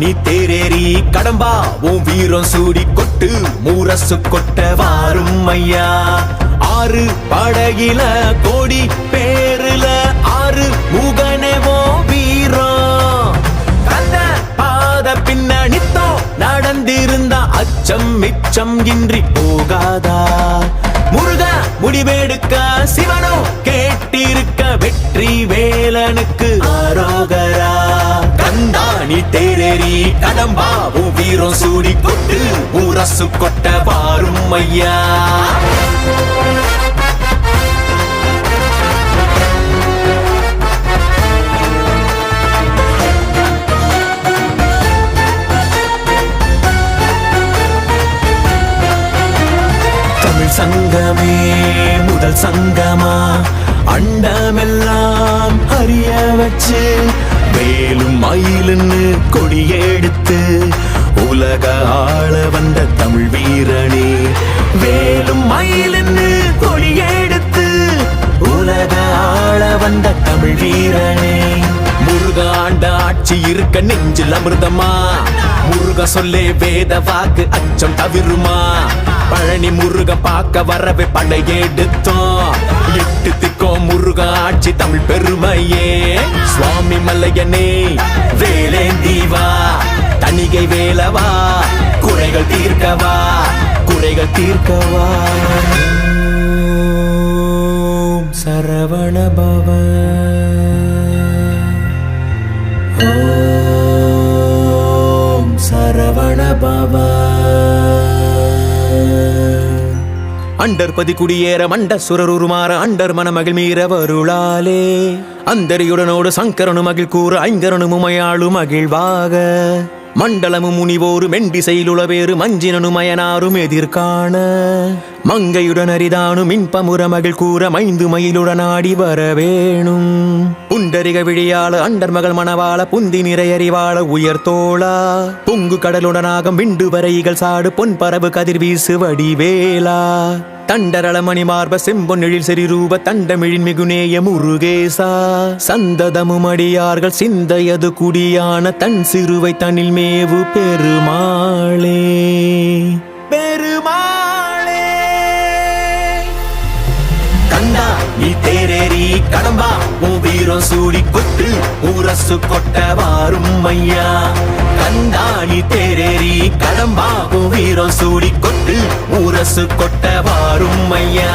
நீ தேரேறி கடம்பா உன் வீரம் சூடி கொட்டு மூரசு கொட்ட வாரும் ஐயா. ஆறு படகில கோடி பேருல ஆறு முகனேவோ வீரம். கந்த பாத பின்னணித்தோ நடந்திருந்தா அச்சம் மிச்சம் இன்றி போகாதா. முருக முடிவெடுக்க சிவனோ கேட்டிருக்க வெற்றி வேலனுக்கு ஆரோகரா. கந்தாணி தேரேறி கடம்பாவும் வீரம் சூடி கொட்டு ஊரசு கொட்ட வாரும் ஐயா. சங்கமே முதல் சங்கமா அண்டமெல்லாம் அறிய வச்சு வேலும் மயிலுன்னு கொடியெடுத்து உலக ஆள வந்த தமிழ் வீரனே. வேலும் மயிலுன்னு கொடியெடுத்து உலக ஆள வந்த தமிழ் வீரனே. முருக ஆண்ட ஆட்சி இருக்க நெஞ்சில் அமிர்தமா. முருக சொல்லே வேத வாக்கு அச்சம் தவிருமா. பழனி முருக பார்க்க வரவே படையெடுத்தோம். எட்டு திக்கோ முருக ஆட்சி தமிழ் பெருமையே. சுவாமி மல்லையனே வேலேந்தீவா தணிகை வேலவா குறைகள் தீர்க்கவா குறைகள் தீர்க்கவா. சரவண பவ ஓம் சரவண பவ. அண்டர்பதி குடியேற மண்ட சுரருமாற அண்டர் மனமகிழ் மீற வருளாலே. அந்தரியுடனோடு சங்கரனு மகிழ் கூற ஐங்கரனு முமையாளு மகிழ்வாக. மண்டலமும் முனிவோரு மெண்டிசையிலுளவேறு மஞ்சினனும் மயனாரும் எதிர்காண. மங்கையுடன் அரிதானும் இன்பமுற மகிழ் கூற மைந்து மயிலுடன் ஆடி வரவேணும். புண்டரிக விழியாள அண்டர் மகள் மணவாள புந்தி நிறையறிவாள உயர்த்தோளா. பொங்கு கடலுடனாக விண்டு வரைகள் சாடு பொன் பரவு கதிர் வீசு வடிவேலா. தண்டரளமணி மார்ப செம்பொன்னெழில் செறிரூப தண்டமிழின் மிகுநேய முருகேசா. சந்ததமும் அடியார்கள் சிந்தையது குடியான தன் சிறுவை தனில் மேவு பெருமாளே பெருமாளே. கண்டா நீ தேரேறி கடம்பா உன் வீரம் சூடி கொட்டு ஊரசு கொட்ட வாரும் ஐயா. கண்டா நீ தேரேறி கடம்பா உன் வீரம் சூடி கொட்டு ஊரசு கொட்ட வாரும் ஐயா.